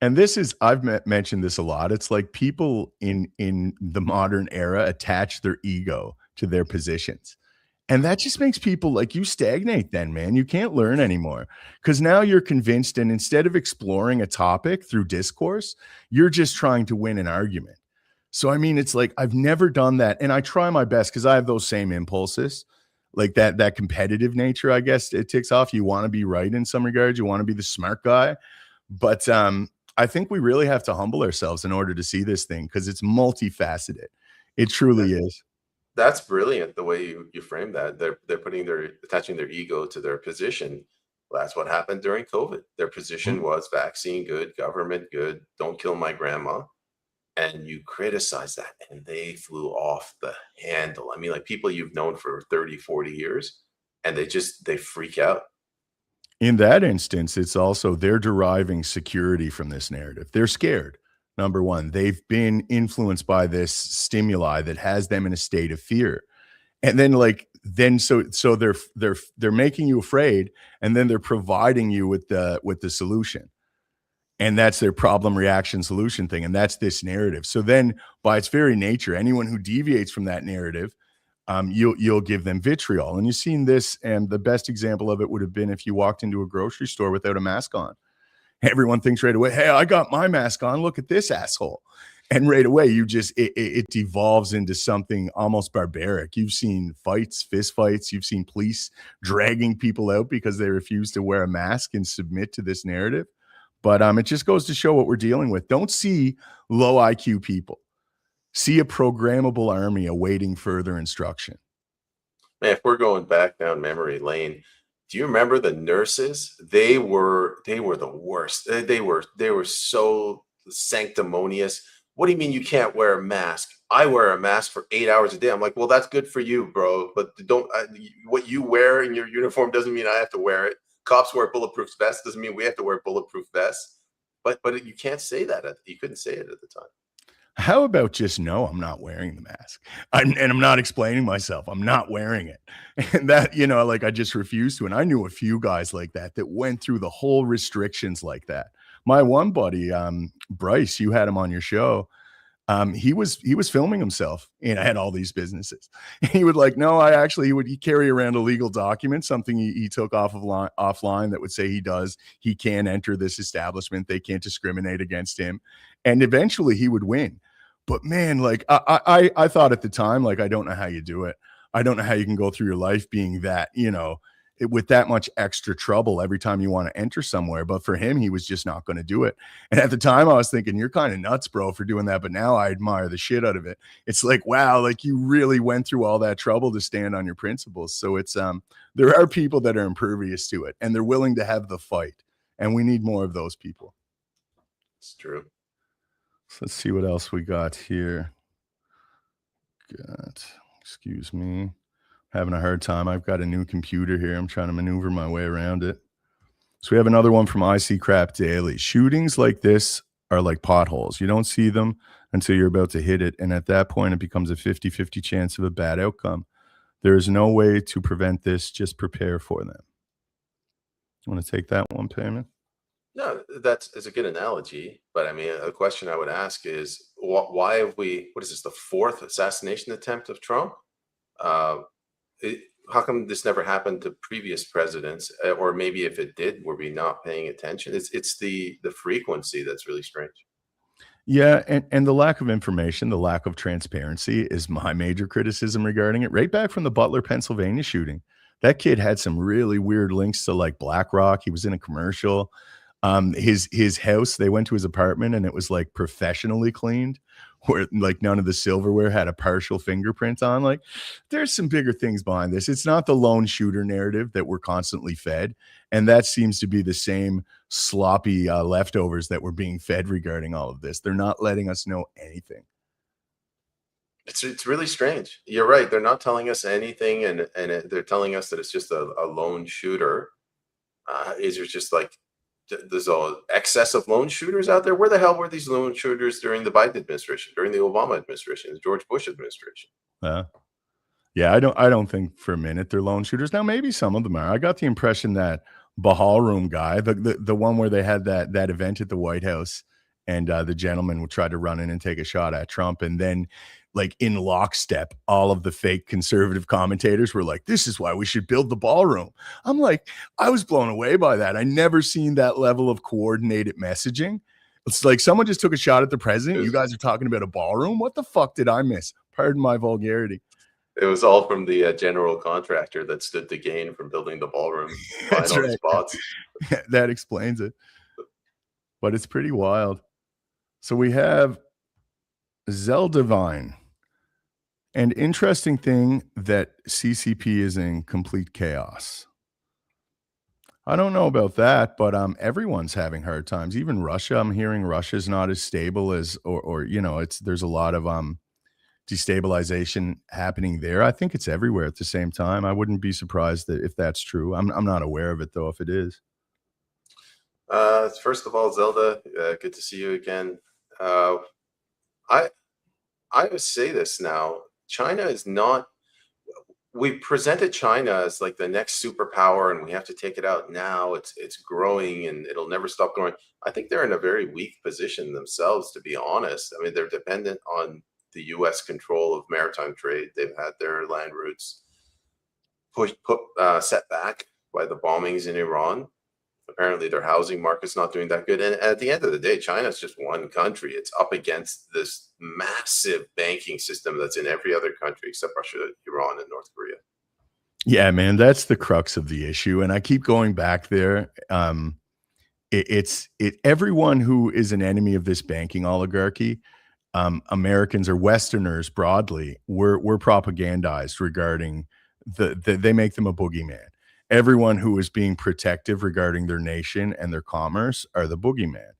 Speaker 1: And this is I've mentioned this a lot. It's like people in the modern era attach their ego to their positions. And that just makes people like you stagnate then, man. You can't learn anymore because now you're convinced. And instead of exploring a topic through discourse, you're just trying to win an argument. So, I mean, it's like I've never done that. And I try my best because I have those same impulses, like that competitive nature, I guess it ticks off. You want to be right in some regards. You want to be the smart guy. But I think we really have to humble ourselves in order to see this thing because it's multifaceted. It truly is.
Speaker 2: That's brilliant the way you frame that. They're putting their attaching their ego to their position. That's what happened during COVID. Their position was vaccine good, government good, don't kill my grandma. And you criticize that and they flew off the handle. I mean, like people you've known for 30, 40 years, and they freak out.
Speaker 1: In that instance, it's also they're deriving security from this narrative. They're scared. Number one, they've been influenced by this stimuli that has them in a state of fear. And then so they're making you afraid, and then they're providing you with the solution. And that's their problem reaction solution thing. And that's this narrative. So then by its very nature, anyone who deviates from that narrative, you'll give them vitriol. And you've seen this, and the best example of it would have been if you walked into a grocery store without a mask on. Everyone thinks right away, hey, I got my mask on. Look at this asshole. And right away, it devolves into something almost barbaric. You've seen fights, fist fights. You've seen police dragging people out because they refuse to wear a mask and submit to this narrative. But it just goes to show what we're dealing with. Don't see low IQ people. See a programmable army awaiting further instruction.
Speaker 2: Man, if we're going back down memory lane, do you remember the nurses? They were the worst. They were so sanctimonious. What do you mean you can't wear a mask? I wear a mask for 8 hours a day. I'm like, well, that's good for you, bro. But what you wear in your uniform doesn't mean I have to wear it. Cops wear bulletproof vests doesn't mean we have to wear bulletproof vests. But you can't say that. You couldn't say it at the time.
Speaker 1: How about just no, I'm not wearing the mask. And I'm not explaining myself. I'm not wearing it. And that, like I just refused to. And I knew a few guys like that went through the whole restrictions like that. My one buddy, Bryce, you had him on your show. He was filming himself and I had all these businesses. He would no, he'd carry around a legal document, something he took offline that would say he can enter this establishment. They can't discriminate against him. And eventually he would win. But man, I thought at the time, I don't know how you do it. I don't know how you can go through your life being that, with that much extra trouble every time you want to enter somewhere. But for him, he was just not going to do it. And at the time I was thinking, you're kind of nuts, bro, for doing that. But now I admire the shit out of it. It's wow, you really went through all that trouble to stand on your principles. So it's, there are people that are impervious to it and they're willing to have the fight. And we need more of those people.
Speaker 2: It's true.
Speaker 1: So let's see what else we got here. Excuse me. Having a hard time. I've got a new computer here. I'm trying to maneuver my way around it. So we have another one from IC Crap Daily. Shootings like this are like potholes. You don't see them until you're about to hit it. And at that point, it becomes a 50-50 chance of a bad outcome. There is no way to prevent this. Just prepare for them. You want to take that one, Peyman?
Speaker 2: No, it's a good analogy. But I mean, a question I would ask is, why have what is this, the fourth assassination attempt of Trump? How come this never happened to previous presidents? Or maybe if it did, were we not paying attention? It's the frequency that's really strange.
Speaker 1: Yeah, and the lack of information, the lack of transparency is my major criticism regarding it. Right back from the Butler, Pennsylvania shooting. That kid had some really weird links to BlackRock. He was in a commercial. His house, they went to his apartment and it was professionally cleaned, where none of the silverware had a partial fingerprint on. There's some bigger things behind this. It's not the lone shooter narrative that we're constantly fed, and that seems to be the same sloppy leftovers that we're being fed regarding all of this. They're not letting us know anything.
Speaker 2: It's really strange. You're right. They're not telling us anything, and they're telling us that it's just a lone shooter. Is it just there's a excess of lone shooters out there. Where the hell were these lone shooters during the Biden administration, during the Obama administration, the George Bush administration?
Speaker 1: Uh, yeah, I don't think for a minute they're lone shooters. Now maybe some of them are. I got the impression that Bahal Room guy, the one where they had that event at the White House, and the gentleman would try to run in and take a shot at Trump, and then like in lockstep, all of the fake conservative commentators were like, "This is why we should build the ballroom." I'm like, I was blown away by that. I never seen that level of coordinated messaging. It's like someone just took a shot at the president. You guys are talking about a ballroom. What the fuck did I miss? Pardon my vulgarity.
Speaker 2: It was all from the general contractor that stood to gain from building the ballroom, buying
Speaker 1: That's
Speaker 2: all the
Speaker 1: right.
Speaker 2: spots.
Speaker 1: That explains it. But it's pretty wild. So we have Zeldivine. And interesting thing that CCP is in complete chaos. I don't know about that, but everyone's having hard times. Even Russia, I'm hearing Russia's not as stable as, or it's there's a lot of destabilization happening there. I think it's everywhere at the same time. I wouldn't be surprised that if that's true. I'm not aware of it though, if it is.
Speaker 2: First of all, Zelda, good to see you again. I I would say this now. China is not. We presented China as like the next superpower, and we have to take it out now. It's growing, and it'll never stop growing. I think they're in a very weak position themselves, to be honest. I mean, they're dependent on the U.S. control of maritime trade. They've had their land routes set back by the bombings in Iran. Apparently, their housing market's not doing that good. And at the end of the day, China's just one country. It's up against this massive banking system that's in every other country except Russia, Iran, and North Korea.
Speaker 1: Yeah, man, that's the crux of the issue. And I keep going back there. It's everyone who is an enemy of this banking oligarchy, Americans or Westerners broadly, were propagandized regarding they make them a boogeyman. Everyone who is being protective regarding their nation and their commerce are the boogeyman.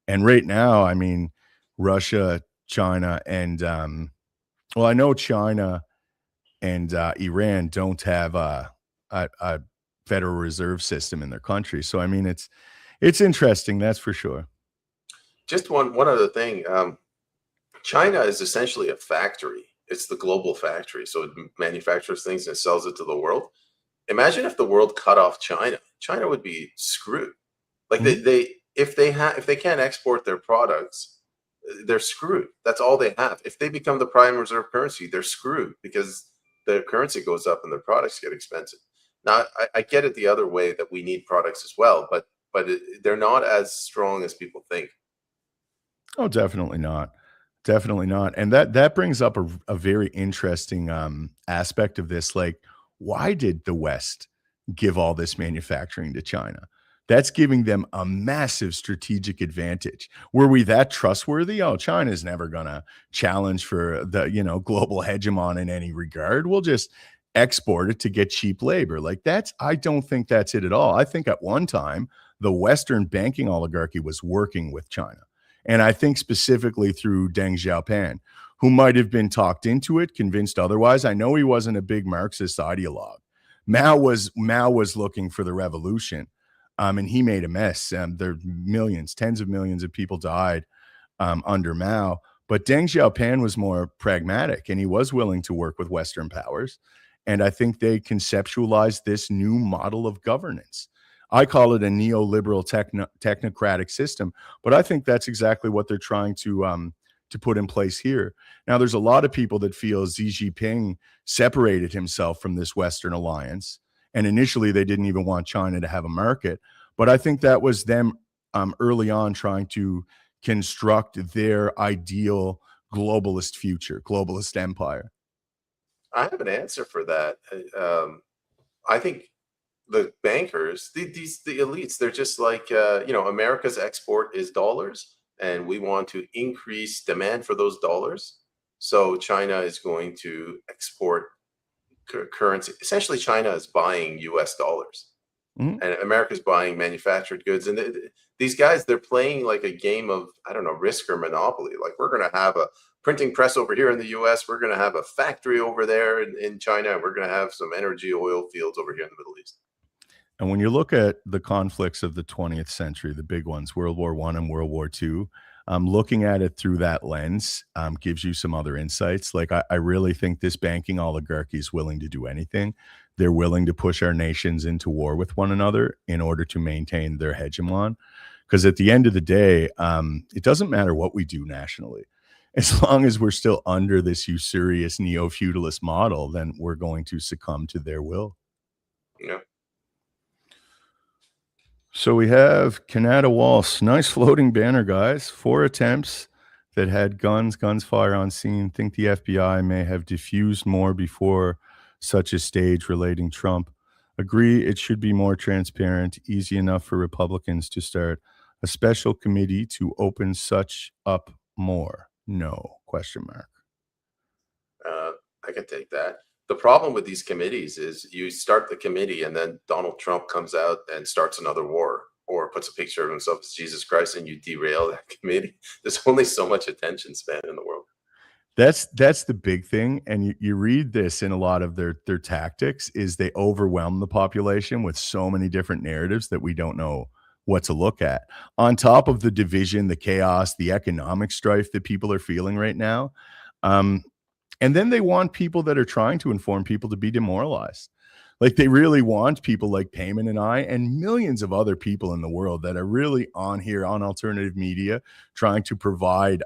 Speaker 1: And right now, I mean, Russia, China, and well, I know China and Iran don't have a Federal Reserve System in their country. So I mean, it's interesting, that's for sure.
Speaker 2: Just one other thing. China is essentially a factory. It's the global factory. So it manufactures things and sells it to the world. Imagine if the world cut off China. China would be screwed. Like if they can't export their products, they're screwed. That's all they have. If they become the prime reserve currency, they're screwed because their currency goes up and their products get expensive. Now, I get it the other way that we need products as well, but they're not as strong as people think.
Speaker 1: Oh, definitely not. Definitely not. And that brings up a very interesting aspect of this. Like, why did the West give all this manufacturing to China? That's giving them a massive strategic advantage. Were we that trustworthy? Oh, China's never gonna challenge for the global hegemon in any regard. We'll just export it to get cheap labor. Like I don't think that's it at all. I think at one time the Western banking oligarchy was working with China. And I think specifically through Deng Xiaoping, who might have been talked into it, convinced otherwise. I know he wasn't a big Marxist ideologue. Mao was looking for the revolution, and he made a mess. There are millions, tens of millions of people died under Mao. But Deng Xiaoping was more pragmatic, and he was willing to work with Western powers. And I think they conceptualized this new model of governance. I call it a neoliberal technocratic system, but I think that's exactly what they're trying to put in place here. Now, there's a lot of people that feel Xi Jinping separated himself from this Western alliance, and initially they didn't even want China to have a market. But I think that was them early on trying to construct their ideal globalist future, globalist empire.
Speaker 2: I have an answer for that. I think the bankers, the elites, they're just like America's export is dollars, and we want to increase demand for those dollars. So China is going to export currency. Essentially, China is buying U.S. dollars, and America's buying manufactured goods. And these guys, they're playing like a game of, I don't know, Risk or Monopoly. Like, we're going to have a printing press over here in the U.S. We're going to have a factory over there in China. And we're going to have some energy oil fields over here in the Middle East.
Speaker 1: And when you look at the conflicts of the 20th century, the big ones, World War I and World War II, looking at it through that lens gives you some other insights. Like, I really think this banking oligarchy is willing to do anything. They're willing to push our nations into war with one another in order to maintain their hegemon. Because at the end of the day, it doesn't matter what we do nationally. As long as we're still under this usurious neo-feudalist model, then we're going to succumb to their will.
Speaker 2: Yeah.
Speaker 1: So we have Canada Waltz. Nice floating banner, guys. 4 attempts that had guns fire on scene. Think the FBI may have diffused more before such a stage relating Trump. Agree it should be more transparent, easy enough for Republicans to start a special committee to open such up more. No, question mark.
Speaker 2: I can take that. The problem with these committees is you start the committee and then Donald Trump comes out and starts another war or puts a picture of himself as Jesus Christ and you derail that committee. There's only so much attention span in the world.
Speaker 1: That's the big thing, and you read this in a lot of their tactics is they overwhelm the population with so many different narratives that we don't know what to look at. On top of the division, the chaos, the economic strife that people are feeling right now, and then they want people that are trying to inform people to be demoralized. Like, they really want people like Peyman and I and millions of other people in the world that are really on here on alternative media trying to provide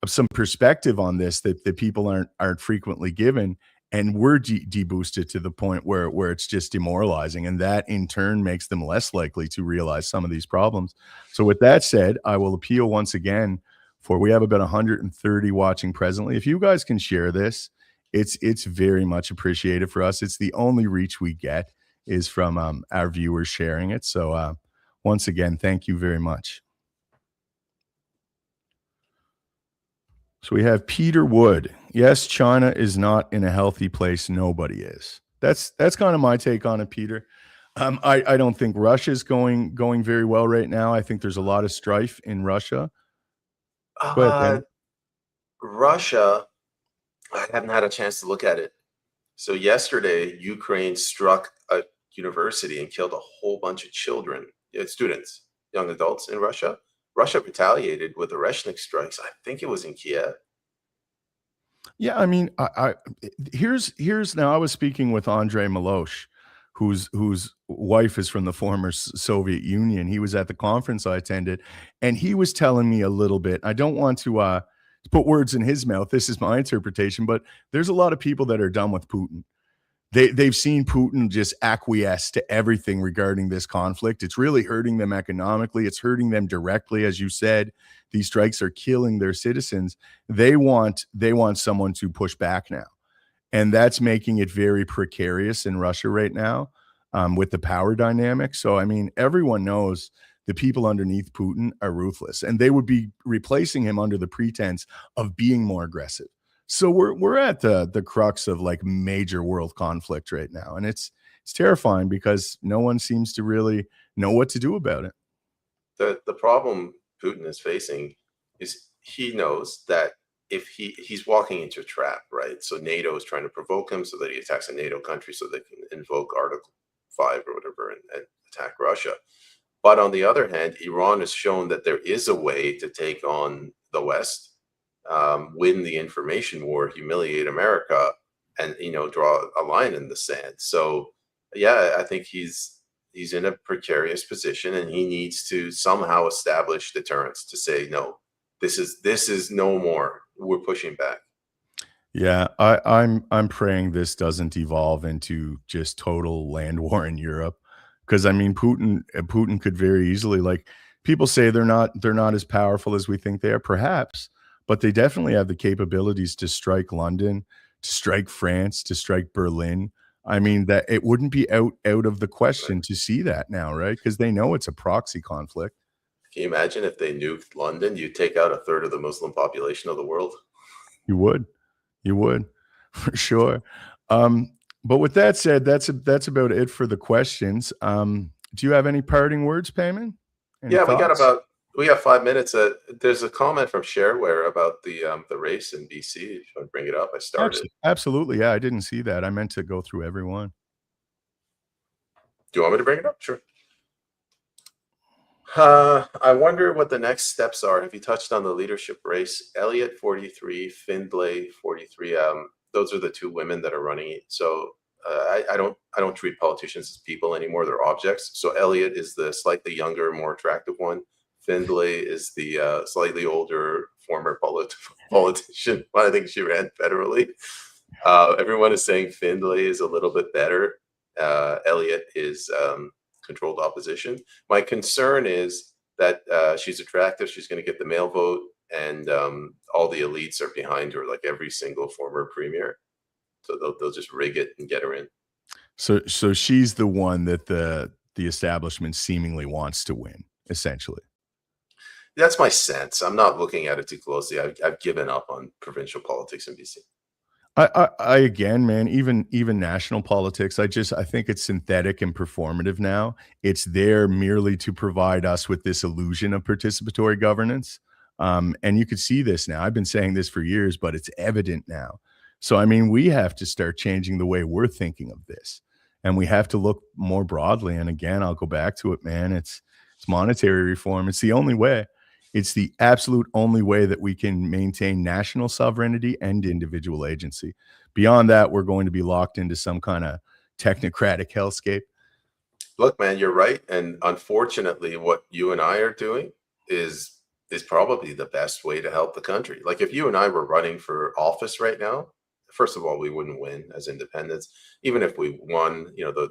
Speaker 1: some perspective on this that people aren't frequently given, and we're deboosted to the point where it's just demoralizing, and that in turn makes them less likely to realize some of these problems. So with that said, I will appeal once again for, we have about 130 watching presently. If you guys can share this, it's very much appreciated for us. It's the only reach we get is from our viewers sharing it. So once again, thank you very much. So we have Peter Wood. Yes, China is not in a healthy place. Nobody is. That's kind of my take on it, Peter. I don't think Russia's going very well right now. I think there's a lot of strife in Russia. Go ahead, Ben.
Speaker 2: Russia, I haven't had a chance to look at it. So yesterday, Ukraine struck a university and killed a whole bunch of children, students, young adults in Russia. Russia retaliated with the Reshnik strikes. I think it was in Kiev.
Speaker 1: Yeah, I mean, here's now. I was speaking with Andrei Milosh, whose wife is from the former Soviet Union. He was at the conference I attended, and he was telling me a little bit. I don't want to put words in his mouth. This is my interpretation, but there's a lot of people that are done with Putin. They've seen Putin just acquiesce to everything regarding this conflict. It's really hurting them economically. It's hurting them directly, as you said. These strikes are killing their citizens. They want someone to push back now, and that's making it very precarious in Russia right now with the power dynamic. So, I mean, everyone knows the people underneath Putin are ruthless, and they would be replacing him under the pretense of being more aggressive. So we're at the crux of like major world conflict right now, and it's terrifying because no one seems to really know what to do about it.
Speaker 2: The problem Putin is facing is he knows that if he's walking into a trap, right? So NATO is trying to provoke him so that he attacks a NATO country so they can invoke Article 5 or whatever and attack Russia. But on the other hand, Iran has shown that there is a way to take on the West, win the information war, humiliate America, and draw a line in the sand. So yeah, I think he's in a precarious position, and he needs to somehow establish deterrence to say no. This is no more. We're pushing back.
Speaker 1: Yeah, I'm praying this doesn't evolve into just total land war in Europe, because I mean Putin could very easily, like, people say they're not as powerful as we think they are, perhaps, but they definitely have the capabilities to strike London, to strike France, to strike Berlin. I mean, that it wouldn't be out of the question to see that now, right? Because they know it's a proxy conflict.
Speaker 2: Can you imagine if they nuked London? You'd take out a third of the Muslim population of the world.
Speaker 1: You would, for sure. But with that said, that's about it for the questions. Do you have any parting words, Peyman?
Speaker 2: Yeah, we got 5 minutes. There's a comment from Shareware about the race in BC. If you want to bring it up, I started.
Speaker 1: Absolutely, yeah. I didn't see that. I meant to go through everyone.
Speaker 2: Do you want me to bring it up? Sure. I wonder what the next steps are. Have you touched on the leadership race? Elliott, 43, Findlay, 43. Those are the two women that are running it. So I don't treat politicians as people anymore. They're objects. So Elliott is the slightly younger, more attractive one. Findlay is the slightly older former politician. I think she ran federally. Everyone is saying Findlay is a little bit better. Elliott is controlled opposition. My concern is that she's attractive. She's going to get the male vote, and all the elites are behind her, like every single former premier. So they'll just rig it and get her in.
Speaker 1: So she's the one that the establishment seemingly wants to win, essentially.
Speaker 2: That's my sense. I'm not looking at it too closely. I've given up on provincial politics in BC.
Speaker 1: I again, man, even national politics, I think it's synthetic and performative now. It's there merely to provide us with this illusion of participatory governance. And you could see this now. I've been saying this for years, but it's evident now. So, I mean, we have to start changing the way we're thinking of this. And we have to look more broadly. And again, I'll go back to it, man. It's monetary reform. It's the only way. It's the absolute only way that we can maintain national sovereignty and individual agency. Beyond that, we're going to be locked into some kind of technocratic hellscape.
Speaker 2: Look, man, you're right. And unfortunately, what you and I are doing is probably the best way to help the country. Like if you and I were running for office right now, first of all, we wouldn't win as independents. Even if we won,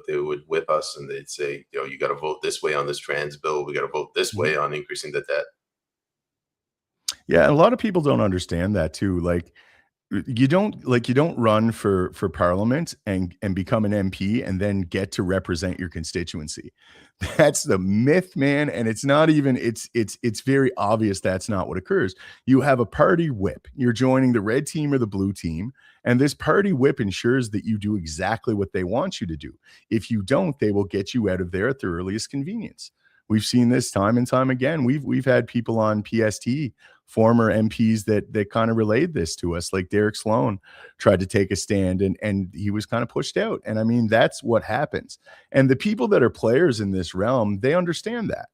Speaker 2: they would whip us and they'd say, you got to vote this way on this trans bill. We got to vote this way on increasing the debt.
Speaker 1: Yeah, and a lot of people don't understand that too. Like you don't run for parliament and become an MP and then get to represent your constituency. That's the myth, man. And it's not even it's very obvious that's not what occurs. You have a party whip. You're joining the red team or the blue team, and this party whip ensures that you do exactly what they want you to do. If you don't, they will get you out of there at the earliest convenience. We've seen this time and time again. We've had people on PST, former MPs that kind of relayed this to us, like Derek Sloan tried to take a stand and he was kind of pushed out. And I mean, that's what happens. And the people that are players in this realm, they understand that.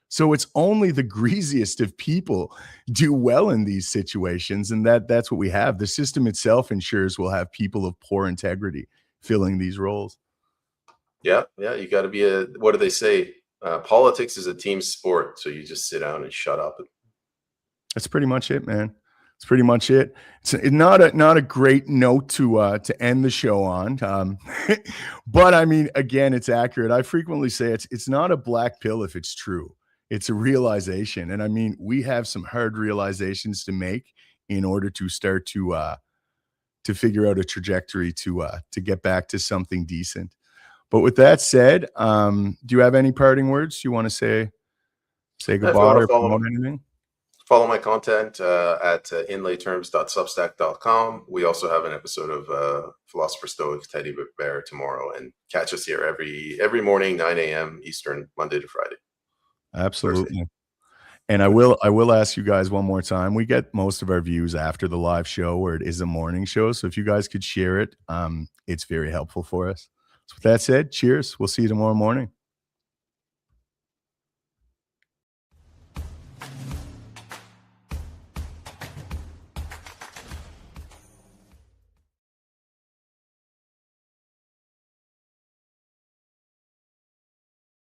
Speaker 1: So it's only the greasiest of people do well in these situations. And that's what we have. The system itself ensures we'll have people of poor integrity filling these roles.
Speaker 2: Yeah. You got to be what do they say? Politics is a team sport. So you just sit down and shut up.
Speaker 1: That's pretty much it, man. It's pretty much it. It's not a great note to end the show on. But I mean, again, it's accurate. I frequently say it's not a black pill if it's true. It's a realization. And I mean, we have some hard realizations to make in order to start to figure out a trajectory to get back to something decent. But with that said, do you have any parting words you want to say goodbye or promote anything?
Speaker 2: Follow my content at inlayterms.substack.com. We also have an episode of Philosopher Stoic Teddy Bear tomorrow, and catch us here every morning, 9 a.m. Eastern, Monday to Friday.
Speaker 1: Absolutely. Thursday. And I will ask you guys one more time. We get most of our views after the live show, where it is a morning show. So if you guys could share it, it's very helpful for us. So with that said, cheers. We'll see you tomorrow morning.